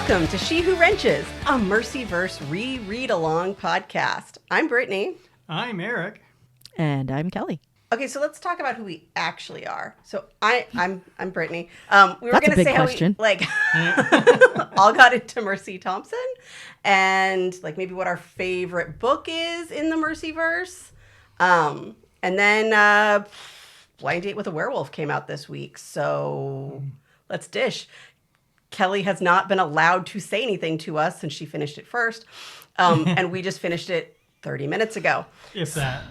Welcome to She Who Wrenches, a Mercyverse read-along podcast. I'm Brittany. I'm Eric. And I'm Kelly. Okay, so let's talk about who we actually are. So I'm Brittany. We were That's going a to big say question. how we all got into Mercy Thompson, and maybe what our favorite book is in the Mercyverse. And then Blind Date with a Werewolf came out this week, so let's dish. Kelly has not been allowed to say anything to us since she finished it first, and we just finished it 30 minutes ago. If that.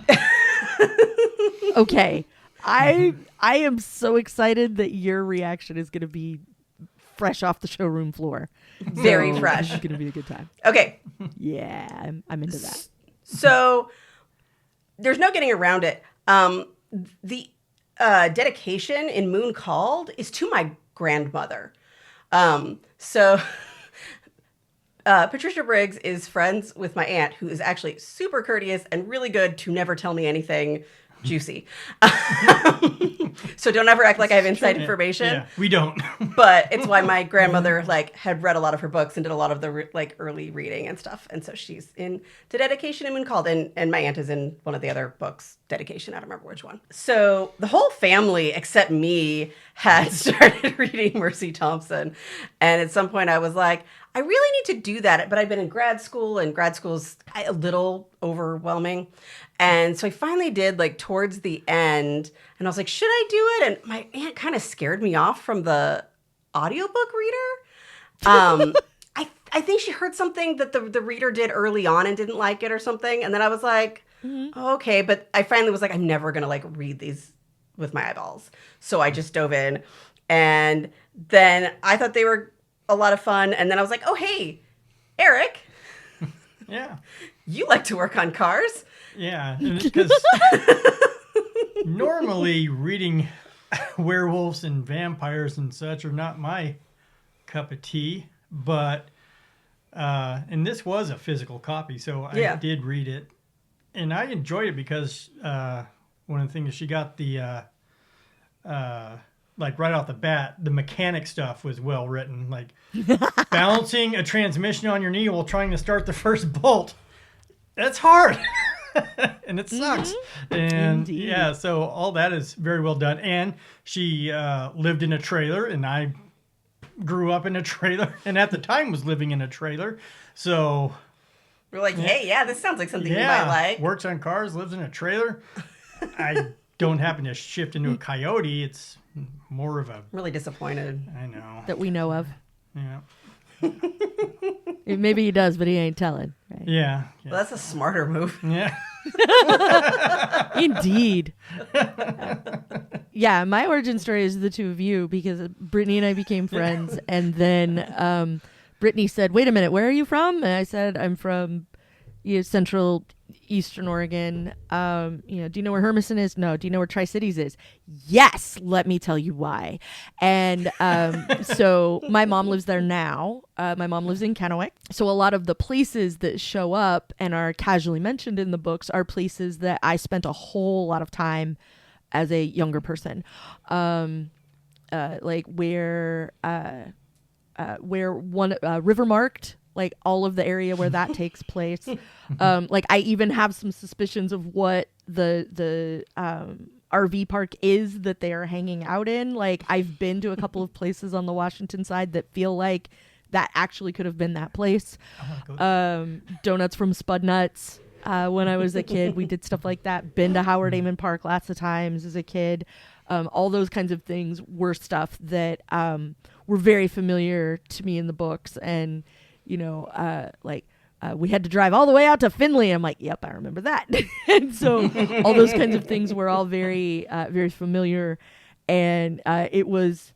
Okay. I am so excited that your reaction is going to be fresh off the showroom floor. Very fresh. It's going to be a good time. Okay. Yeah, I'm into that. So there's no getting around it. The dedication in Moon Called is to my grandmother. Patricia Briggs is friends with my aunt, who is actually super courteous and really good to never tell me anything juicy. So don't ever act like I have inside information. Yeah, we don't. But it's why my grandmother had read a lot of her books and did a lot of the early reading and stuff. And so she's in the dedication in Moon Called, and my aunt is in one of the other books, dedication. I don't remember which one. So the whole family except me had started reading Mercy Thompson, and at some point I was like, I really need to do that. But I'd been in grad school, and grad school's a little overwhelming. And so I finally did towards the end, and I was like, should I do it? And my aunt kind of scared me off from the audiobook reader. I think she heard something that the reader did early on and didn't like it or something. And then I was like, oh, okay. But I finally was like, I'm never going to read these with my eyeballs. So I just dove in. And then I thought they were a lot of fun. And then I was like, oh, hey, Eric. Yeah. You like to work on cars. Yeah. Because normally reading werewolves and vampires and such are not my cup of tea. But, and this was a physical copy, so I did read it. And I enjoyed it because one of the things she got the, right off the bat, the mechanic stuff was well written. Balancing a transmission on your knee while trying to start the first bolt. That's hard. And it sucks. And Indeed. Yeah, so all that is very well done. And she lived in a trailer, and I grew up in a trailer, and at the time was living in a trailer. So we're like, hey, yeah, this sounds like something you might like. Works on cars, lives in a trailer. I don't happen to shift into a coyote. It's more of a... Really disappointed. I know. That we know of. Yeah. Maybe he does, but he ain't telling. Right? Yeah. Well, that's a smarter move. Yeah. Indeed. Yeah, my origin story is the two of you, because Brittany and I became friends, and then Brittany said, wait a minute, where are you from? And I said, I'm from central eastern Oregon. Do you know where Hermiston is? No. Do you know where Tri-Cities is? Yes, let me tell you why. And so my mom lives there now. My mom lives in Kennewick. So a lot of the places that show up and are casually mentioned in the books are places that I spent a whole lot of time as a younger person. Where one River Marked, all of the area where that takes place. I even have some suspicions of what the RV park is that they are hanging out in. I've been to a couple of places on the Washington side that feel like that actually could have been that place. Donuts from Spud Nuts. When I was a kid, we did stuff like that. Been to Howard Amon Park lots of times as a kid. All those kinds of things were stuff that were very familiar to me in the books. And, we had to drive all the way out to Findlay. I'm like, yep, I remember that. And so all those kinds of things were all very, very familiar. And it's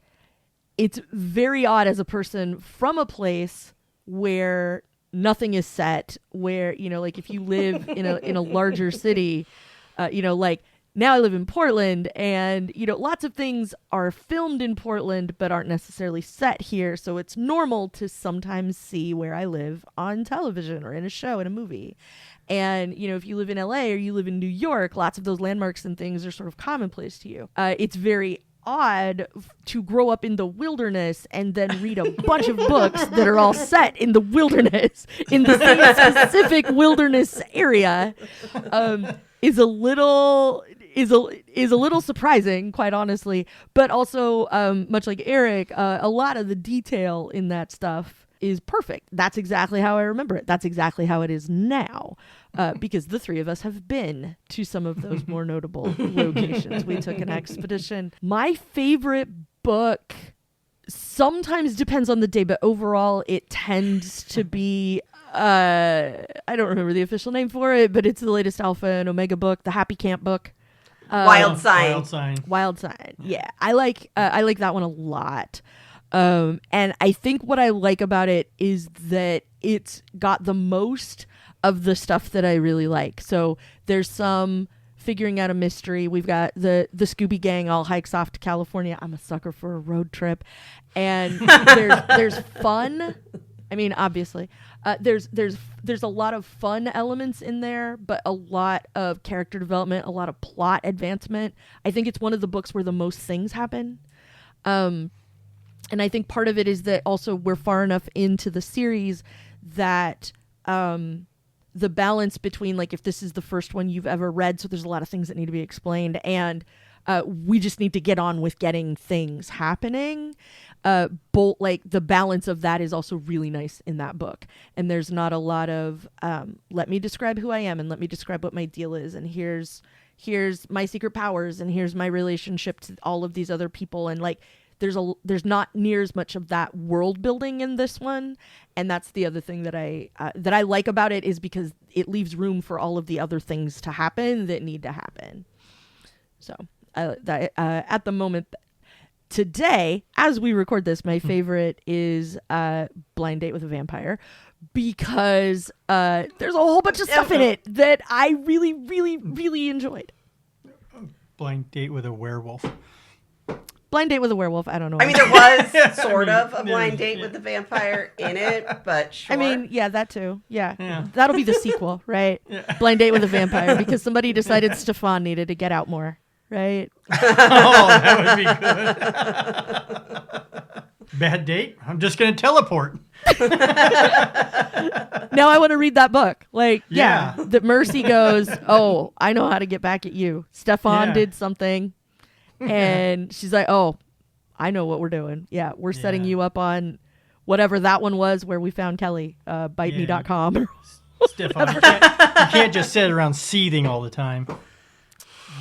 very odd as a person from a place where nothing is set, where, if you live in a larger city, now I live in Portland, and, lots of things are filmed in Portland but aren't necessarily set here. So it's normal to sometimes see where I live on television or in a show, in a movie. And, if you live in LA or you live in New York, lots of those landmarks and things are sort of commonplace to you. It's very odd to grow up in the wilderness and then read a bunch of books that are all set in the wilderness, in the same specific wilderness area, is a little surprising, quite honestly. But also, much like Eric, a lot of the detail in that stuff is perfect. That's exactly how I remember it. That's exactly how it is now, because the three of us have been to some of those more notable locations. We took an expedition. My favorite book sometimes depends on the day, but overall it tends to be I don't remember the official name for it, but it's the latest Alpha and Omega book, the Happy Camp book. Wild Sign. Wild Sign. Yeah. I like that one a lot. And I think what I like about it is that it's got the most of the stuff that I really like. So there's some figuring out a mystery. We've got the Scooby Gang all hikes off to California. I'm a sucker for a road trip. And there's fun. I mean, obviously, there's a lot of fun elements in there, but a lot of character development, a lot of plot advancement. I think it's one of the books where the most things happen. And I think part of it is that also we're far enough into the series that the balance between, like, if this is the first one you've ever read, so there's a lot of things that need to be explained, and we just need to get on with getting things happening. Both, like, the balance of that is also really nice in that book. And there's not a lot of let me describe who I am and let me describe what my deal is, and here's my secret powers, and here's my relationship to all of these other people, and like there's not near as much of that world building in this one. And that's the other thing that I like about it, is because it leaves room for all of the other things to happen that need to happen. So at the moment today, as we record this, my favorite is Blind Date with a Vampire, because there's a whole bunch of stuff in it that I really, really, really enjoyed. Blind Date with a Werewolf. Blind Date with a Werewolf. I don't know. I mean, there was sort of a blind date with the vampire in it, but sure. I mean, yeah, that too. Yeah. That'll be the sequel, right? Yeah. Blind Date with a Vampire, because somebody decided Stefan needed to get out more, right? Oh, that would be good. Bad date? I'm just going to teleport. Now I want to read that book. Like, yeah. That Mercy goes, oh, I know how to get back at you. Stefan did something. And she's like, oh, I know what we're doing. Yeah, we're setting you up on whatever that one was where we found Kelly, biteme.com. Stefan, you can't just sit around seething all the time.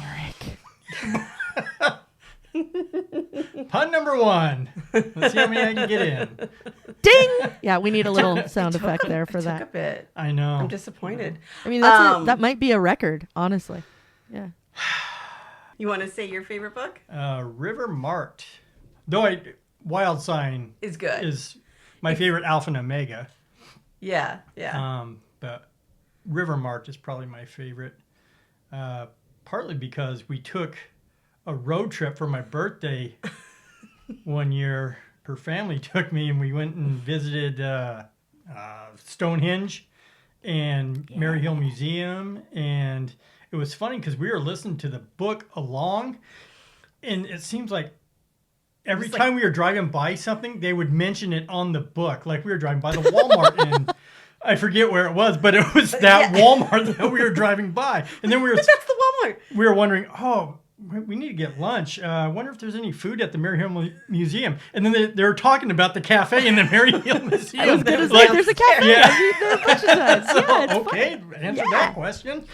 Eric. Pun number 1. Let's see how many I can get in. Ding! Yeah, we need a little sound effect there for that. Took a bit. I know. I'm disappointed. I mean, that might be a record, honestly. Yeah. You want to say your favorite book? River Marked. Though Wild Sign is good. Is my favorite Alpha and Omega. Yeah. But River Marked is probably my favorite. Partly because we took a road trip for my birthday one year. Her family took me, and we went and visited Stonehenge and Maryhill Museum, and it was funny because we were listening to the book along, and it seems like every time we were driving by something, they would mention it on the book. Like we were driving by the Walmart, and I forget where it was, but it was that Walmart that we were driving by. And then But that's the Walmart. We were wondering, oh, we need to get lunch. I wonder if there's any food at the Maryhill Museum. And then they were talking about the cafe in the Maryhill Museum. I was going to say, there's a cafe. Yeah. Okay, answer that question.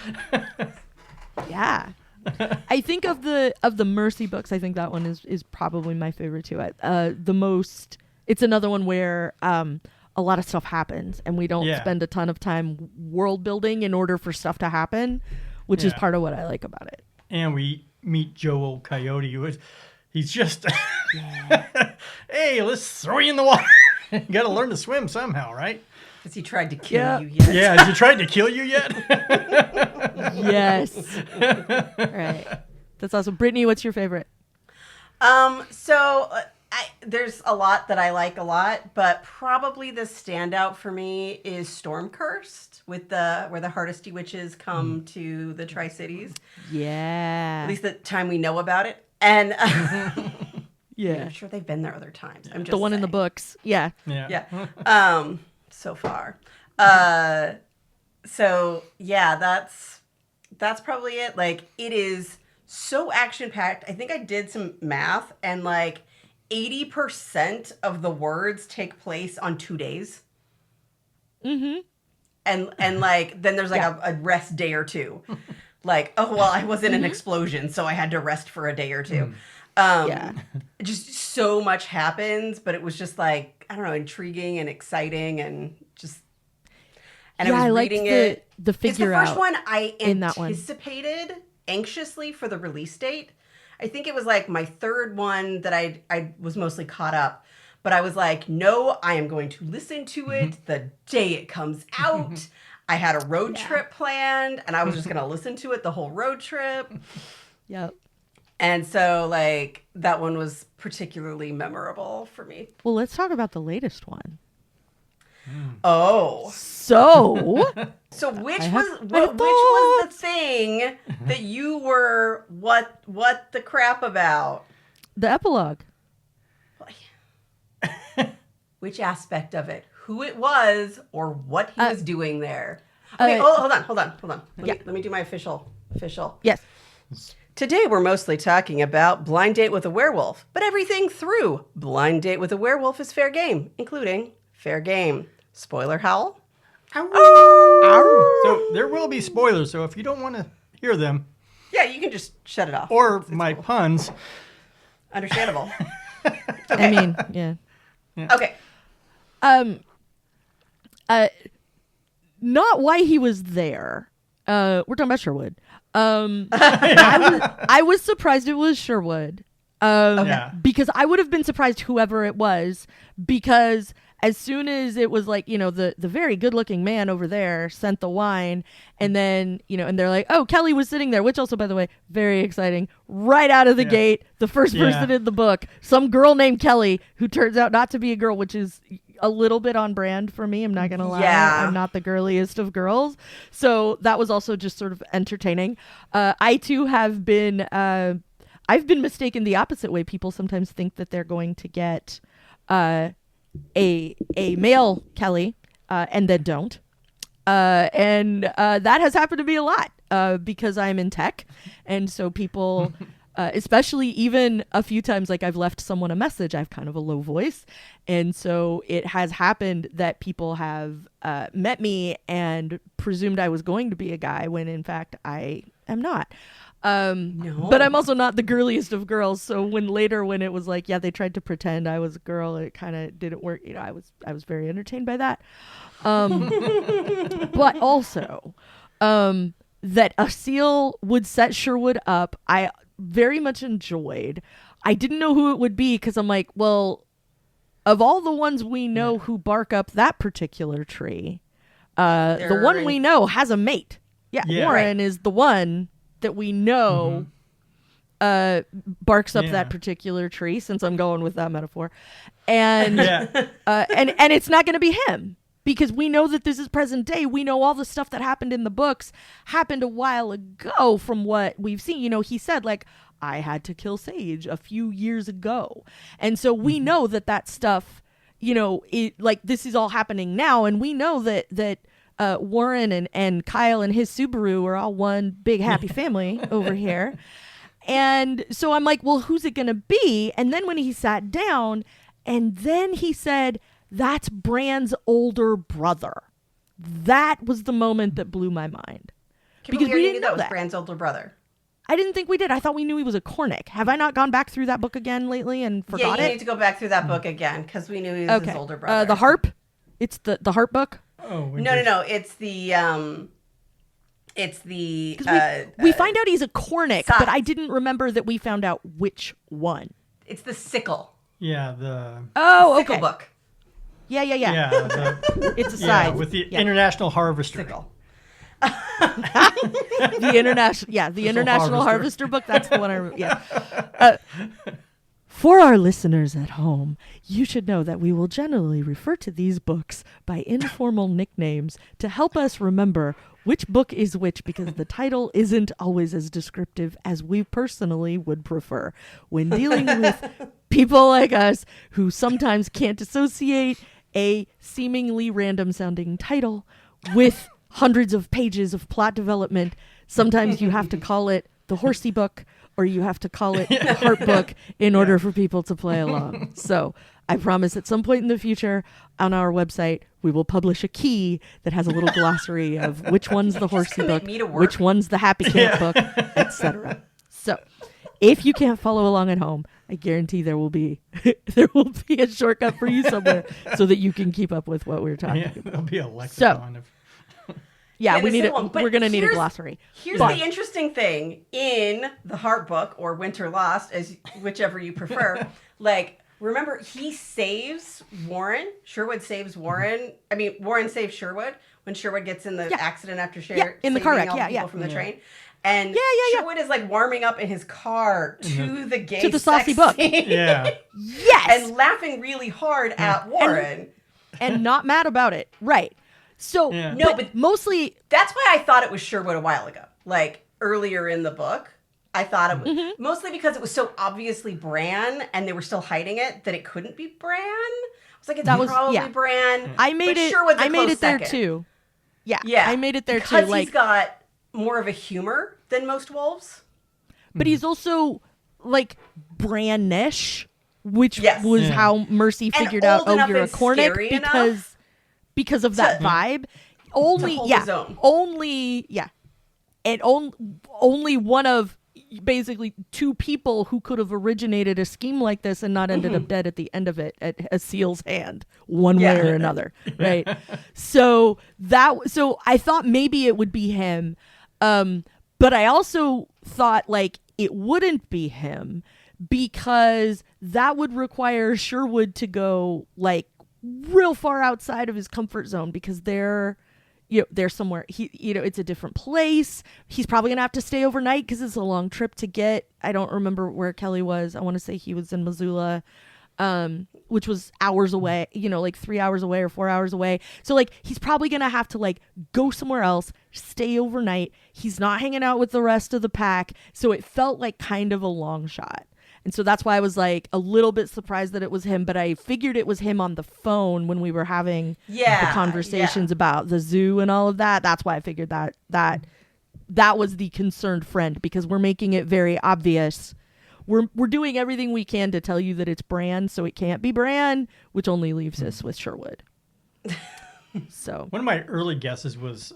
Yeah. I think of the Mercy books, I think that one is probably my favorite too. It's another one where a lot of stuff happens, and we don't spend a ton of time world building in order for stuff to happen, which is part of what I like about it. And we meet Joe Old Coyote, he's just hey, let's throw you in the water. You got to learn to swim somehow, right? Has he tried to kill you yet? Yeah, has he tried to kill you yet? Yes. Right. That's awesome. Brittany, what's your favorite? There's a lot that I like a lot, but probably the standout for me is Storm Cursed, where the Hardesty witches come to the Tri-Cities. Yeah. At least the time we know about it. And Yeah. I'm sure they've been there other times. I'm just The one in the saying. books. Yeah. Yeah. So far. So yeah, that's probably it. Like, it is so action packed. I think I did some math, and like 80% of the words take place on 2 days. Mm-hmm. And like then there's like a rest day or two. Like, oh well, I was in an explosion, so I had to rest for a day or two. Just so much happens, but it was just like, I don't know, intriguing and exciting, and just. And I was reading it. The figure it's the first out one I in that one. anticipated anxiously for the release date. I think it was like my third one that I was mostly caught up. But I was like, no, I am going to listen to it the day it comes out. I had a road trip planned, and I was just going to listen to it the whole road trip. Yep. And so, like, that one was particularly memorable for me. Well, let's talk about the latest one. Oh. So which was the thing that you were what the crap about? The epilogue. Which aspect of it? Who it was, or what he was doing there? Okay, hold on. Let me do my official. Yes. Today we're mostly talking about Blind Date with a Werewolf, but everything through Blind Date with a Werewolf is fair game, including fair game. Spoiler howl. So there will be spoilers, so if you don't want to hear them. Yeah, you can just shut it off. Or my puns. Understandable. I mean, yeah. Okay. Not why he was there. We're talking about Sherwood. I was surprised it was Sherwood. Because I would have been surprised whoever it was, because as soon as it was like, the very good looking man over there sent the wine, and then, and they're like, oh, Kelly was sitting there, which also, by the way, very exciting. Right out of the gate, the first person in the book, some girl named Kelly, who turns out not to be a girl, which is a little bit on brand for me. I'm not going to lie. Yeah. I'm not the girliest of girls. So that was also just sort of entertaining. I too have been, I've been mistaken the opposite way. People sometimes think that they're going to get, a male Kelly, and then don't. And that has happened to me a lot, because I'm in tech. And so people, especially even a few times, like I've left someone a message, I have kind of a low voice. And so it has happened that people have met me and presumed I was going to be a guy when in fact I am not. No. But I'm also not the girliest of girls. So when it was like, they tried to pretend I was a girl, it kind of didn't work. I was very entertained by that. But also, that Asil would set Sherwood up, I very much enjoyed. I didn't know who it would be, because I'm like, well, of all the ones we know who bark up that particular tree, the one we know has a mate. Warren is the one that we know barks up that particular tree, since I'm going with that metaphor. And and it's not going to be him, because we know that this is present day. We know all the stuff that happened in the books happened a while ago from what we've seen. He said, like, I had to kill Sage a few years ago. And so we know that stuff, this is all happening now. And we know that Warren and Kyle and his Subaru are all one big happy family over here. And so I'm like, well, who's it going to be? And then when he sat down, and then he said, that's Bran's older brother. That was the moment that blew my mind. Because we didn't know that was Bran's older brother. I didn't think we did. I thought we knew he was a Cornick. Have I not gone back through that book again lately and forgot it? Yeah, you need to go back through that book again, because we knew he was his older brother. The harp? It's the harp book? Oh, no. It's the we find out he's a Cornick, but I didn't remember that we found out which one. It's the sickle. Yeah, the sickle book. Yeah. It's a side. Yeah, with the International Harvester. Sickle. The International Harvester book. That's the one I remember. For our listeners at home, you should know that we will generally refer to these books by informal nicknames to help us remember which book is which because the title isn't always as descriptive as we personally would prefer when dealing with people like us who sometimes can't associate a seemingly random sounding title with hundreds of pages of plot development. Sometimes you have to call it the horsey book or you have to call it the harp book in order for people to play along. So I promise at some point in the future on our website, we will publish a key that has a little glossary of which one's the horsey book, which one's the happy camp book, etc. So if you can't follow along at home, I guarantee there will be a shortcut for you somewhere so that you can keep up with what we're talking about. There'll be a lexicon of... Yeah, we're going to need a glossary. Here's the interesting thing in the harp book or Winter Lost, as whichever you prefer. Like, remember, he saves Warren. Sherwood saves Warren. I mean, Warren saves Sherwood when Sherwood gets in the accident after in the car wreck. All the people from the train. And Sherwood is like warming up in his car to the gay to the saucy book. Yeah. Yes. And laughing really hard at Warren. And not mad about it. Right. So, no, but mostly... That's why I thought it was Sherwood a while ago. Like, earlier in the book, I thought it was... Mostly because it was so obviously Bran, and they were still hiding it, that it couldn't be Bran. I was like, it's probably Bran. I made it there, too. Yeah. I made it there, too. Because he's got more of a humor than most wolves. But he's also, like, Bran-ish, which was how Mercy figured out, you're a Cornic, because of that vibe. Only one of basically two people who could have originated a scheme like this and not ended up dead at the end of it at Asil's hand, one way or another, right? So I thought maybe it would be him, but I also thought like it wouldn't be him because that would require Sherwood to go like real far outside of his comfort zone because they're somewhere it's a different place. He's probably gonna have to stay overnight because it's a long trip to get. I don't remember where Kelly was. I want to say he was in Missoula, which was hours away, like 3 hours away or 4 hours away. So like he's probably gonna have to like go somewhere else, stay overnight. He's not hanging out with the rest of the pack. So it felt like kind of a long shot. And so that's why I was like a little bit surprised that it was him, but I figured it was him on the phone when we were having the conversations about the zoo and all of that. That's why I figured that was the concerned friend because we're making it very obvious. We're doing everything we can to tell you that it's Bran, so it can't be Bran, which only leaves us with Sherwood. So one of my early guesses was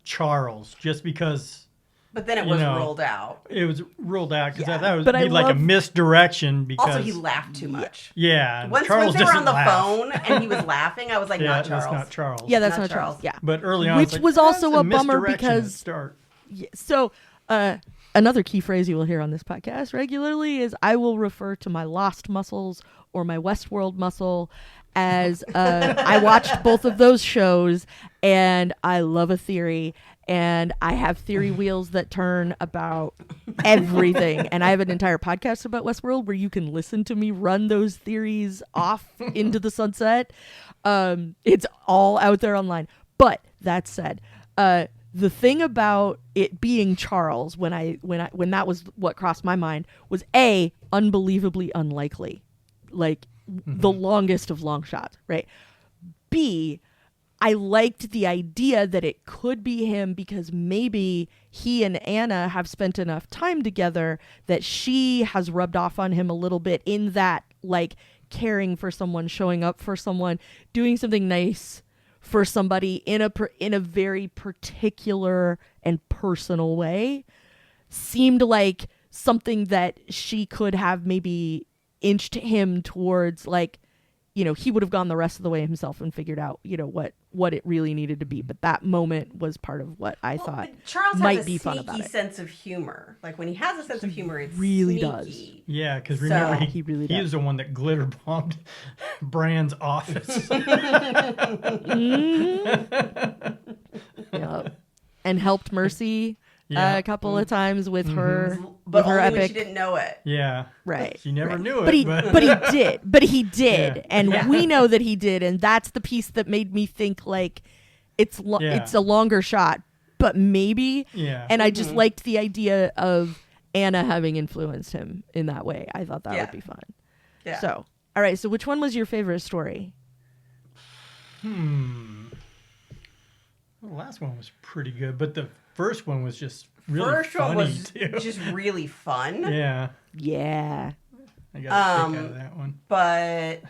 Charles, just because. But then it was ruled out. It was ruled out because I thought it would be like a misdirection because... Also, he laughed too much. Yeah. Once they were on the phone and he was laughing, I was like, not Charles. That's not Charles. Yeah, that's not Charles. Yeah. But early on, which was also a bummer because... So, another key phrase you will hear on this podcast regularly is I will refer to my Lost muscles or my Westworld muscle as I watched both of those shows and I love a theory. And I have theory wheels that turn about everything. And I have an entire podcast about Westworld where you can listen to me run those theories off into the sunset. It's all out there online. But that said, the thing about it being Charles when that was what crossed my mind was A, unbelievably unlikely. Like the longest of long shots, right? B, I liked the idea that it could be him because maybe he and Anna have spent enough time together that she has rubbed off on him a little bit in that, like, caring for someone, showing up for someone, doing something nice for somebody in a very particular and personal way seemed like something that she could have maybe inched him towards, like, he would have gone the rest of the way himself and figured out, what it really needed to be. But that moment was part of what I thought Charles might be fun about it. Charles has a sneaky sense of humor. Like when he has a sense of humor, it's really sneaky. Does. Yeah, because remember he really does. He was the one that glitter bombed Bran's office. Yep. And helped Mercy a couple of times with her, but with her only epic. When she didn't know it. Yeah, right. She never knew it, but he did, and we know that he did, and that's the piece that made me think like it's a longer shot, but maybe. Yeah. And I just liked the idea of Anna having influenced him in that way. I thought that would be fun. Yeah. So, all right. So which one was your favorite story? The last one was pretty good, but the first one was just really funny, one was too. just really fun. Yeah. Yeah. I got a kick out of that one. But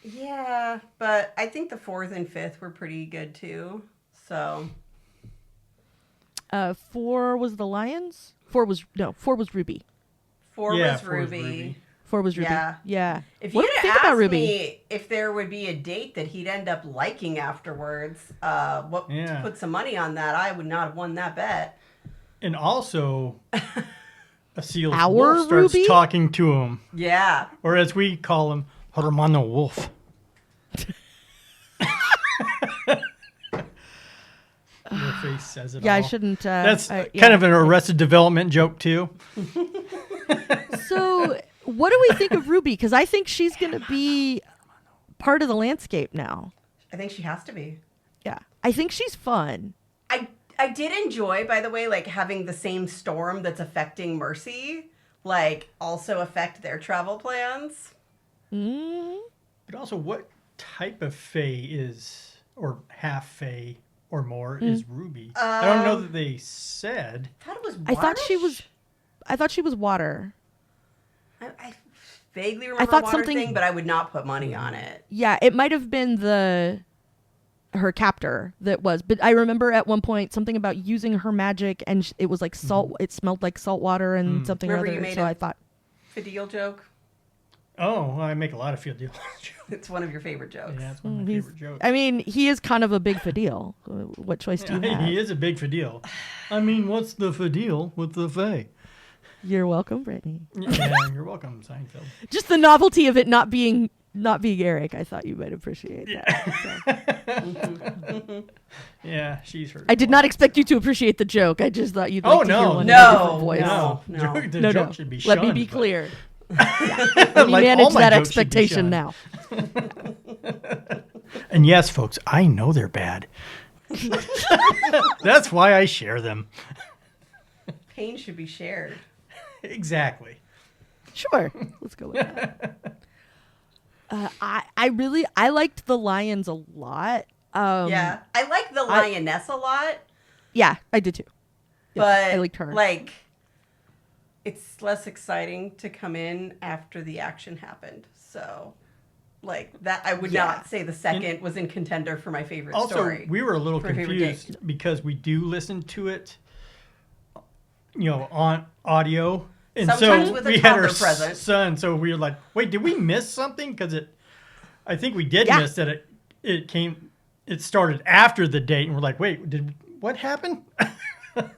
yeah, but I think the 4th and 5th were pretty good too. So 4 was the Lions? 4 was Ruby. 4 Yeah, was 4 was Ruby. Ruby. 4 was Ruby. Yeah. Yeah. If What you'd do you have think about asked Ruby? me if there would be a date that he'd end up liking afterwards, to put some money on that, I would not have won that bet. And also, Asil's Our wolf starts Ruby? talking to him. Yeah. Or as we call him, Hermano Wolf. Your face says it all. I shouldn't. That's kind of an Arrested Development joke, too. So, what do we think of Ruby? Because I think she's going to be part of the landscape now. I think she has to be. Yeah. I think she's fun. I did enjoy, by the way, like having the same storm that's affecting Mercy, like also affect their travel plans. Mm. But also, what type of fae is, or half fae or more, is Ruby? I don't know that they said. I thought it was I thought she was water. I vaguely remember thought water something- thing, but I would not put money on it. Yeah, it might have been her captor that was, but I remember at one point something about using her magic, and it was like salt. It smelled like salt water and something Remember or other. you made So a- I thought, Fidel joke. Oh, well, I make a lot of field deals. It's one of your favorite jokes. Yeah, that's one of my favorite jokes. I mean, he is kind of a big fidel. What choice do you have? He is a big fidel. I mean, what's the fidel with the fae? You're welcome, Brittany. Yeah, you're welcome, Seinfeld. Just the novelty of it not being Eric, I thought you might appreciate that. So. Yeah, she's heard. I did not expect you to appreciate the joke. I just thought you'd like to hear one in a No, different voice. no. The joke should be Let me shunned, be but- clear. Yeah. Let me Like, all manage my that jokes should be expectation shunned. now. And yes, folks, I know they're bad. That's why I share them. Pain should be shared. Exactly. Sure. Let's go with that. I liked the lions a lot. Yeah. I like the lioness a lot, Yeah, I did too. Yeah, but I liked her. like it's less exciting to come in after the action happened. So like that I would not say the second was in contender for my favorite Also, story. we were a little For my favorite confused because we do listen to it, on audio. And Sometimes so with a we had our toddler present. son, so we were like, wait, did we miss something? Because I think we did miss that it started after the date, and we're like, wait, what happened?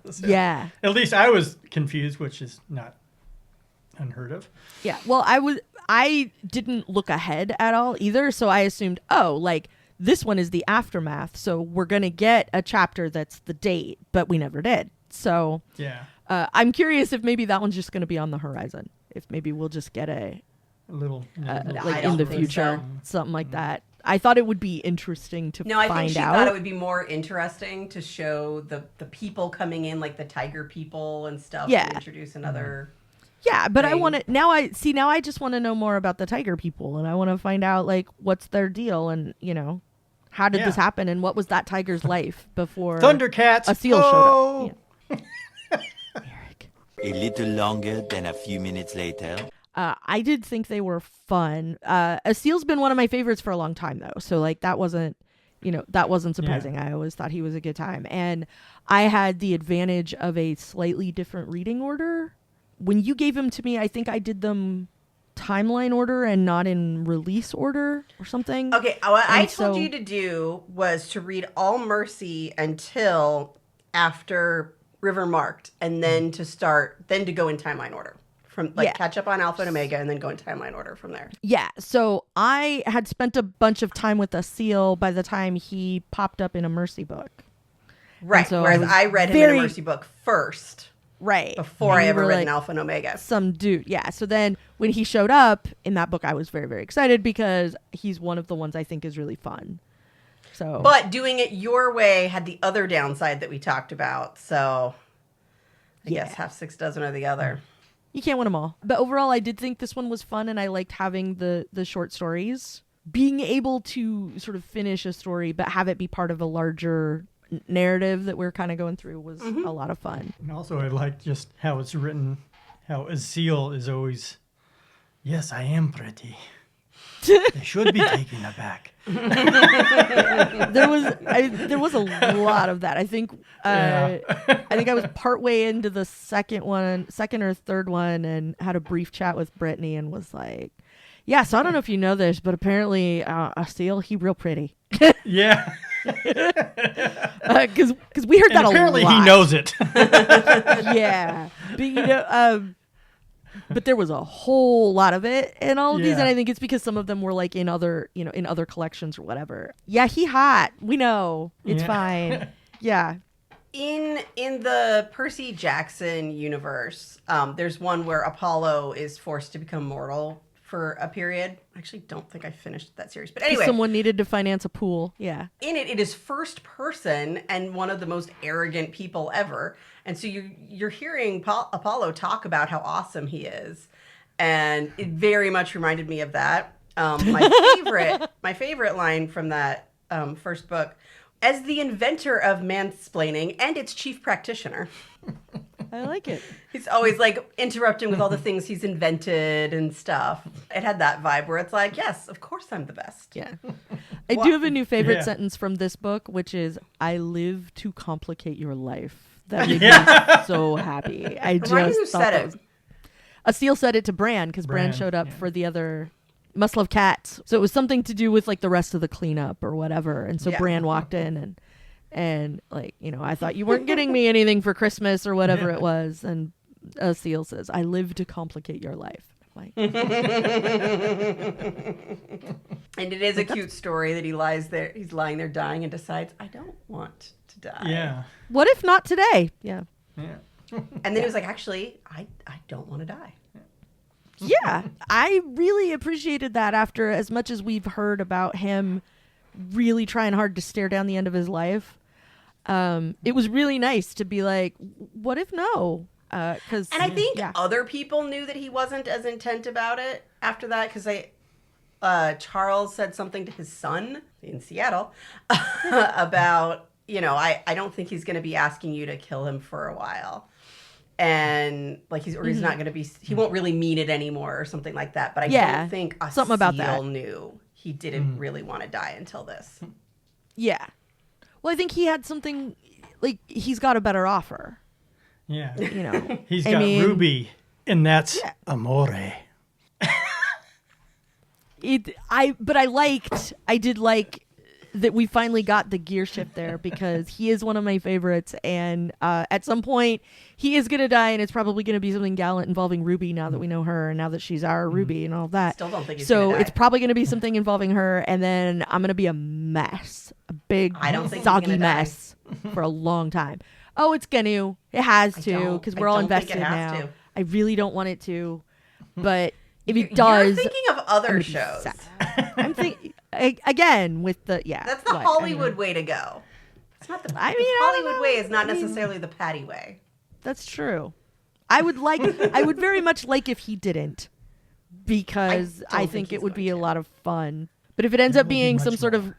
So, Yeah. At least I was confused, which is not unheard of. Yeah. Well, I didn't look ahead at all either, so I assumed, this one is the aftermath, so we're going to get a chapter that's the date, but we never did. So Yeah. I'm curious if maybe that one's just going to be on the horizon. If maybe we'll just get A little. I in the don't think future, something like that. I thought it would be interesting to No, I find think she out. thought it would be more interesting to show the people coming in, like the tiger people and stuff. Yeah. To introduce another. Yeah, but I thing. want to now. I just want to know more about the tiger people, and I want to find out what's their deal, and how did this happen, and what was that tiger's life before Thundercats. Asil showed up. Yeah. Eric. A little longer than a few minutes later. I did think they were fun. Asil's been one of my favorites for a long time, though. So that wasn't surprising. I always thought he was a good time. And I had the advantage of a slightly different reading order. When you gave them to me, I think I did them timeline order and not in release order or something. Okay, what I And told so- you to do was to read all Mercy until after River Marked, and then to go in timeline order. From catch up on Alpha and Omega and then go in timeline order from there. Yeah, so I had spent a bunch of time with Asil by the time he popped up in a Mercy book. Right. so Whereas I was I read him in a Mercy book first. Right. Before And I you ever were read like, an Alpha and Omega. some dude. Yeah. So then when he showed up in that book, I was very, very excited because he's one of the ones I think is really fun. So, But doing it your way had the other downside that we talked about. So I guess half six dozen or the other. you can't win them all. But overall, I did think this one was fun, and I liked having the short stories. Being able to sort of finish a story, but have it be part of a larger narrative that we're kind of going through was a lot of fun. And also, I like just how it's written, how Asil is always, yes, I am pretty. They should be taken aback. There was a lot of that. I think I was partway into the second or third one, and had a brief chat with Brittany and was like, yeah, so I don't know if you know this, but apparently Asil, he real pretty. Yeah. Because we heard that apparently a lot. he knows it. Yeah. But, but there was a whole lot of it in all of these, and I think it's because some of them were like in other collections or whatever. Yeah, he hot. We know. It's fine. Yeah. In the Percy Jackson universe, there's one where Apollo is forced to become mortal for a period. I actually don't think I finished that series. But anyway. Someone needed to finance a pool. Yeah. In it is first person and one of the most arrogant people ever. And so you're hearing Apollo talk about how awesome he is. And it very much reminded me of that. My favorite line from that first book, as the inventor of mansplaining and its chief practitioner. I like it. He's always like interrupting with all the things he's invented and stuff. It had that vibe where it's like, yes, of course I'm the best. Yeah. I do have a new favorite sentence from this book, which is, I live to complicate your life. That made me so happy. I just thought that was... Asil said it to Bran, because Bran showed up for the other Must Love Cats. So it was something to do with like the rest of the cleanup or whatever. And so Bran walked in and like, I thought you weren't getting me anything for Christmas or whatever it was. And Asil says, I live to complicate your life. Like, and it is a cute story that he's lying there dying and decides, I don't want to die. Yeah. What if not today? Yeah. Yeah. And then he was like, actually, I don't want to die. Yeah. I really appreciated that after as much as we've heard about him really trying hard to stare down the end of his life. It was really nice to be like, what if no? And I think other people knew that he wasn't as intent about it after that, because Charles said something to his son in Seattle about, I don't think he's going to be asking you to kill him for a while. And like he's not going to be, he won't really mean it anymore or something like that. But I don't think something about that knew he didn't really want to die until this. Yeah. Well, I think he had something, like, he's got a better offer. Yeah. He's got Ruby, and that's amore. I did like that we finally got the gear shift there, because he is one of my favorites, and at some point he is going to die, and it's probably going to be something gallant involving Ruby now that we know her, and now that she's our Ruby and all that. Still don't think he's gonna die. It's probably going to be something involving her, and then I'm going to be a mess, a big soggy mess for a long time. Oh, it's gonna. It has to, because we're all invested now. I really don't want it to, but if it does, you're thinking of other shows. I'm thinking again with the That's the Hollywood way to go. It's not the. Hollywood way is not necessarily the Patty way. That's true. I would very much like if he didn't, because I think it would be a lot of fun. But if it ends up being some sort of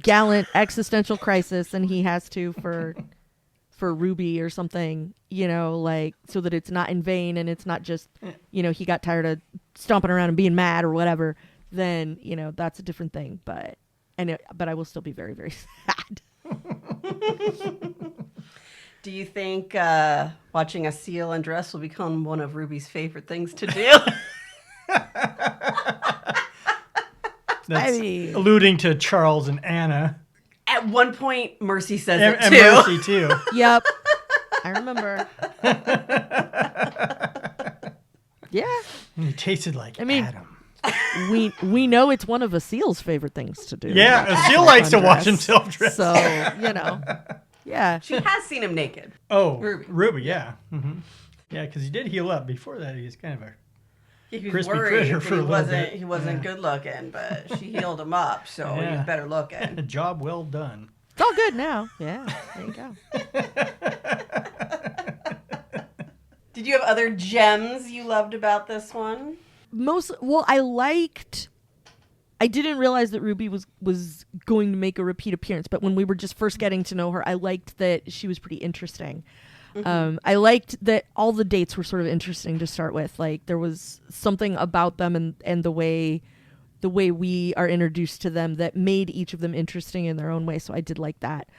gallant existential crisis, and he has to for Ruby or something, like, so that it's not in vain and it's not just, he got tired of stomping around and being mad or whatever, then, that's a different thing. But I will still be very, very sad. Do you think watching Asil undress will become one of Ruby's favorite things to do? That's alluding to Charles and Anna. At one point, Mercy says it and too. Mercy too. Yep. I remember. Yeah. And he tasted like Adam. We know it's one of Asil's favorite things to do. Yeah, Asil likes to watch himself dress. So, yeah. She has seen him naked. Oh, Ruby, yeah. Mm-hmm. Yeah, because he did heal up. Before that, he was kind of a He was crispy worried critter that for a little bit. he wasn't good looking, but she healed him up, so he was better looking. Job well done. It's all good now. Yeah, there you go. Did you have other gems you loved about this one? I didn't realize that Ruby was going to make a repeat appearance, but when we were just first getting to know her, I liked that she was pretty interesting. Mm-hmm. I liked that all the dates were sort of interesting to start with. Like there was something about them and the way we are introduced to them that made each of them interesting in their own way. So I did like that.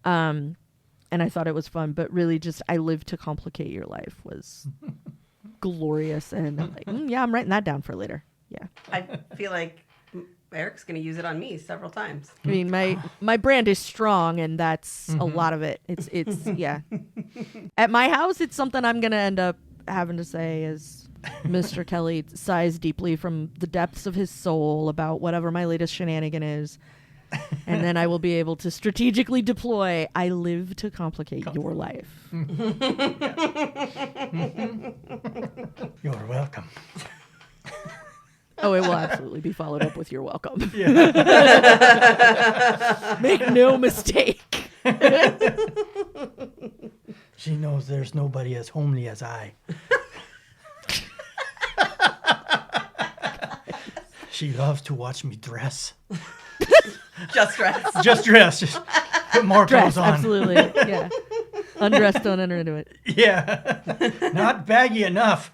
And I thought it was fun, but really just I Live to Complicate Your Life was glorious. And I'm like, yeah, I'm writing that down for later. Yeah. I feel like Eric's going to use it on me several times. I mean, my brand is strong, and that's a lot of it. It's yeah. At my house, it's something I'm going to end up having to say is Mr. Kelly sighs deeply from the depths of his soul about whatever my latest shenanigan is. And then I will be able to strategically deploy I Live to Complicate Your Life. You're welcome. Oh, it will absolutely be followed up with you're welcome. Yeah. Make no mistake. She knows there's nobody as homely as I. She loves to watch me dress. Just dress. Just dress. Just put more Dress, clothes on. absolutely. Yeah. Undress, don't enter into it. Yeah. Not baggy enough.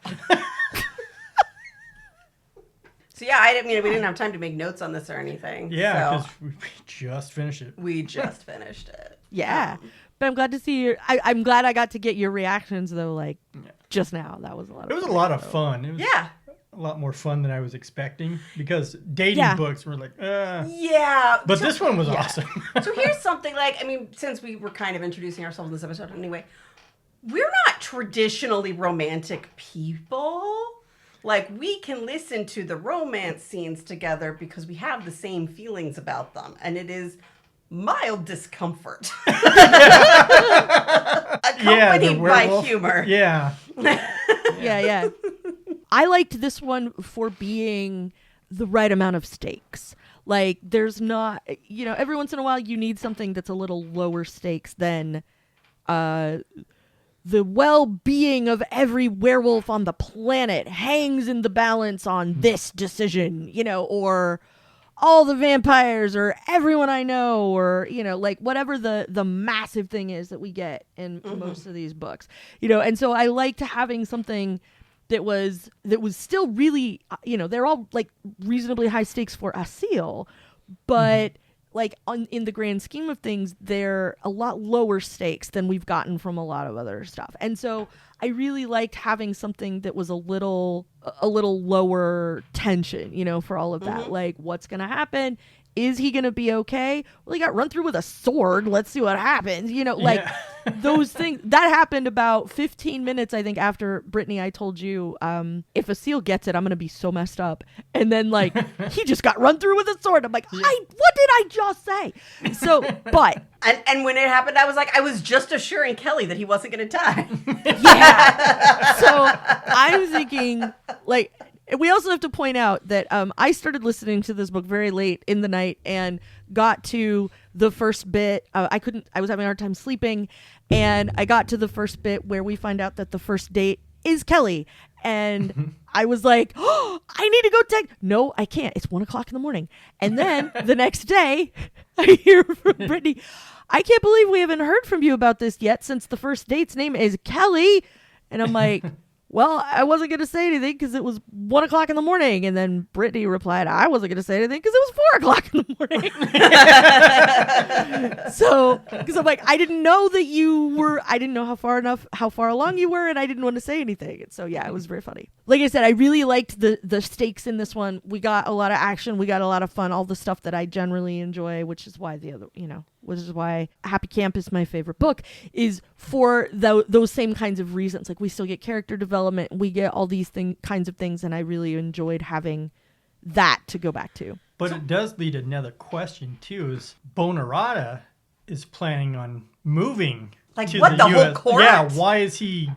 So yeah, we didn't have time to make notes on this or anything. Yeah, so because we just finished it. we just finished it. Yeah. But I'm glad to see your I'm glad I got to get your reactions though, like just now. That was a lot of It was fun. a lot of fun. It was Yeah. a lot more fun than I was expecting because dating books were like, Yeah. But this one was awesome. So here's something since we were kind of introducing ourselves in this episode anyway, we're not traditionally romantic people. Like, we can listen to the romance scenes together because we have the same feelings about them. And it is mild discomfort. Accompanied by humor. Yeah. Yeah. I liked this one for being the right amount of stakes. Like, there's not, every once in a while you need something that's a little lower stakes than the well-being of every werewolf on the planet hangs in the balance on this decision, or all the vampires or everyone I know or, like whatever the massive thing is that we get in most of these books, and so I liked having something that was still really, they're all like reasonably high stakes for Asil, but like in the grand scheme of things, they're a lot lower stakes than we've gotten from a lot of other stuff. And so I really liked having something that was a little lower tension, for all of that. Like, what's going to happen? Is he going to be okay? Well, he got run through with a sword. Let's see what happens. Those things that happened about 15 minutes, I think, after Brittany, I told you, if Asil gets it, I'm going to be so messed up. And then he just got run through with a sword. I'm like, what did I just say? So, but. And when it happened, I was like, I was just assuring Kelly that he wasn't going to die. Yeah. So I'm thinking we also have to point out that I started listening to this book very late in the night and got to the first bit. I was having a hard time sleeping, and I got to the first bit where we find out that the first date is Kelly. And I was like, oh, I need to go No, I can't. It's 1:00 in the morning. And then the next day, I hear from Brittany, I can't believe we haven't heard from you about this yet since the first date's name is Kelly. And I'm like, well, I wasn't going to say anything because it was 1:00 in the morning. And then Brittany replied, I wasn't going to say anything because it was 4:00 in the morning. So, because I'm like, I didn't know that I didn't know how far along you were, and I didn't want to say anything. And so, yeah, it was very funny. Like I said, I really liked the stakes in this one. We got a lot of action. We got a lot of fun, all the stuff that I generally enjoy, which is why which is why Happy Camp is my favorite book, is for those same kinds of reasons. Like, we still get character development, we get all these kinds of things, and I really enjoyed having that to go back to. But it does lead to another question, too, is Bonerata is planning on moving Like, to what, the US. whole court? Yeah, why is he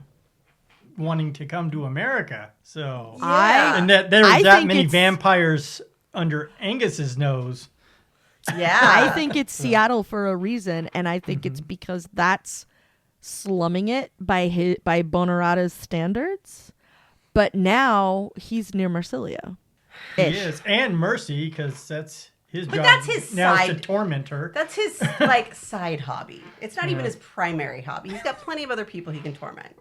wanting to come to America. So Yeah. and that there I was that think many it's- vampires under Angus's nose. Yeah. I think it's Seattle for a reason, and I think it's because that's slumming it by Bonorata's standards. But now he's near Marsilia. He is, and Mercy, because that's his But job. that's his now is side- to torment her. That's his like side hobby. It's not even his primary hobby. He's got plenty of other people he can torment.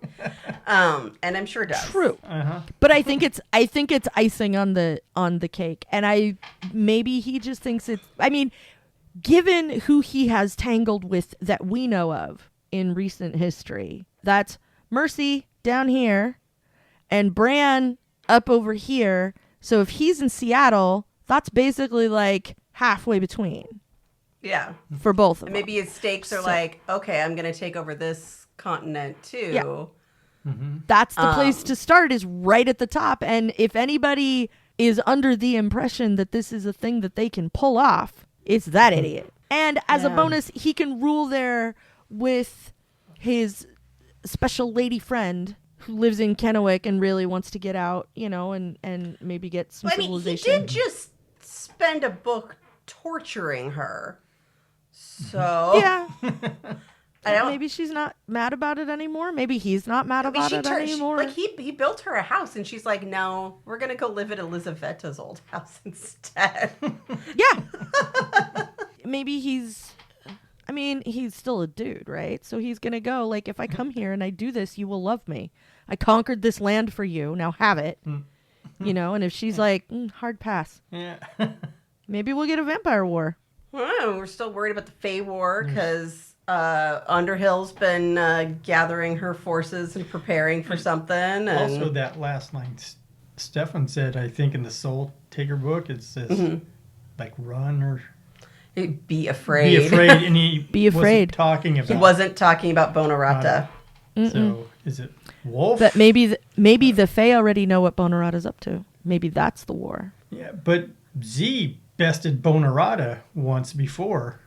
And I'm sure does. True. Uh-huh. But I think it's icing on the cake, and maybe he just thinks it's. I mean, given who he has tangled with that we know of in recent history, that's Mercy down here, and Bran up over here. So if he's in Seattle, that's basically like halfway between Yeah. for both of And them. maybe his stakes are So- like, okay, I'm going to take over this continent too. Yeah. That's the place to start, is right at the top. And if anybody is under the impression that this is a thing that they can pull off, it's that idiot. And as a Yeah. bonus, he can rule there with his special lady friend who lives in Kennewick and really wants to get out, and maybe get some I mean, he civilization. did just spend a book torturing her. So Yeah. I don't. Maybe she's not mad about it anymore. Maybe he's not mad about it anymore. Like he built her a house, and she's like, "No, we're gonna go live at Elizaveta's old house instead." Yeah. Maybe he's still a dude, right? So he's going to go, like, if I come here and I do this, you will love me. I conquered this land for you. Now have it. And if she's like, hard pass, Yeah. maybe we'll get a vampire war. Well, we're still worried about the Fey War because Underhill's been gathering her forces and preparing for something. And Also, that last line Stefan said, I think in the Soul Taker book, it says, like, run or be afraid. be afraid. And he Be afraid. wasn't talking about He wasn't talking about Bonorata. So, is it Wolf? But maybe the Fae already know what Bonorata's up to. Maybe that's the war. Yeah, but Z bested Bonorata once before.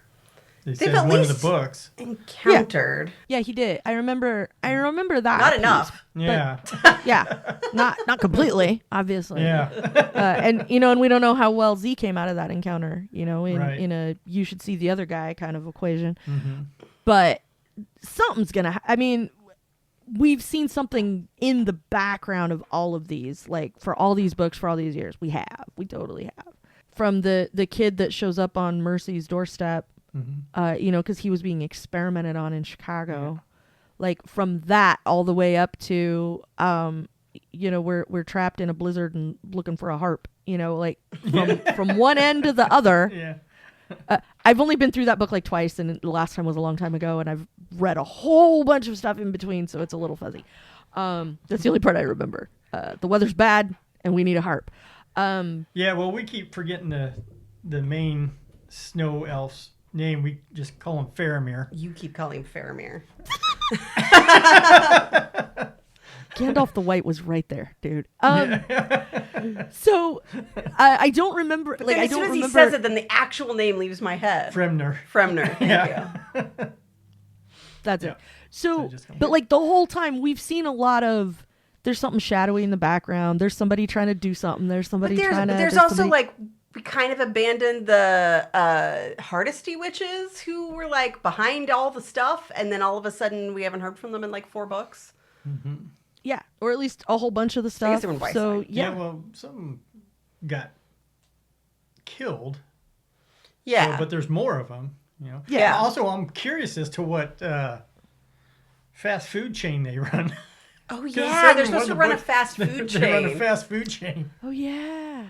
They said at in one of least- the books. Encountered. Yeah, he did. I remember that. Not piece. enough. Yeah. Yeah. Not completely, obviously. Yeah. And we don't know how well Z came out of that encounter, Right. in a you should see the other guy kind of equation. Mm-hmm. But something's gonna we've seen something in the background of all of these, like for all these books for all these years. We totally have. From the kid that shows up on Mercy's doorstep, because he was being experimented on in Chicago. Like from that all the way up to we're trapped in a blizzard and looking for a harp, from one end to the other. Yeah. I've only been through that book like twice, and the last time was a long time ago, and I've read a whole bunch of stuff in between, so it's a little fuzzy. That's the only part I remember. The weather's bad and we need a harp. Yeah, well, we keep forgetting the main snow elf's name. We just call him Faramir. You keep calling him Faramir. Gandalf the White was right there, dude. So I don't remember. But Like then I as soon don't as he remember. says it, then the actual name leaves my head. Fremner. Fremner. Thank Yeah. you. That's Yeah. it. So, just come but like the whole time we've seen a lot of. There's something shadowy in the background. There's somebody trying to do something. There's somebody But trying to. there's also somebody- like we kind of abandoned the Hardesty witches who were like behind all the stuff, and then all of a sudden we haven't heard from them in like 4 books. yeah, or at least a whole bunch of the stuff. they were in Whiteside. So Yeah, yeah, well, some got killed. Yeah, So, but there's more of them. Yeah. Also, I'm curious as to what fast food chain they run. oh 'Cause yeah, certain they're supposed one to of the run a books- fast food They run a chain. fast food chain. oh yeah.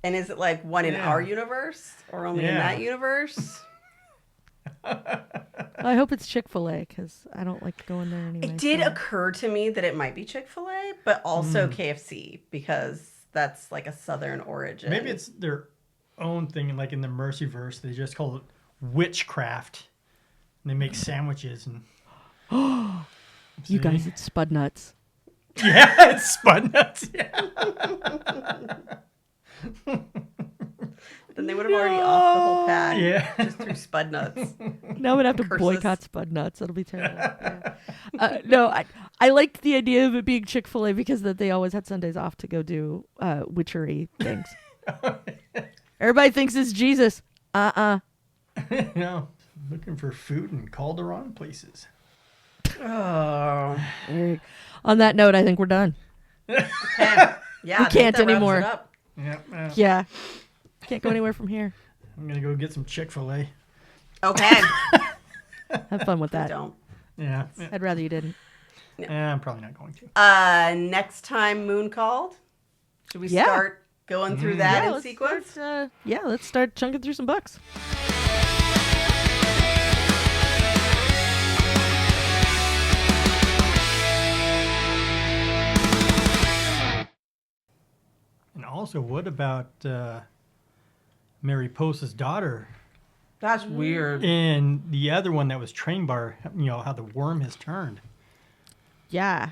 And is it like one in Yeah. our universe or only in Yeah. that universe? I hope it's Chick-fil-A because I don't like going there anyway. It did so. occur to me that it might be Chick-fil-A, but also KFC because that's like a Southern origin. Maybe it's their own thing, like in the Mercyverse, they just call it witchcraft. And they make sandwiches and. You guys, it's Spud Nuts. Yeah, it's Spud Nuts. Yeah. Then they would have already off the whole pad. Yeah. Just through Spud Nuts. Now I'm gonna have to Curses. boycott Spud Nuts. That'll be terrible. Yeah. No, I liked the idea of it being Chick-fil-A because that they always had Sundays off to go do witchery things. Everybody thinks it's Jesus. No, looking for food in Calderon places. Oh. Eric. On that note, I think we're done. Okay. Yeah, We I think can't that wraps anymore. it up. Yeah. Yeah. Can't go anywhere from here. I'm gonna go get some Chick-fil-A. Okay. Have fun with that. Don't. Yeah. I'd rather you didn't. I'm probably not going to. Next time Moon called, should we Yeah. start going through that in let's, sequence? let's start chunking through some books. And also, what about Mary Post's daughter? That's weird. And the other one that was trained by her, how the worm has turned. Yeah.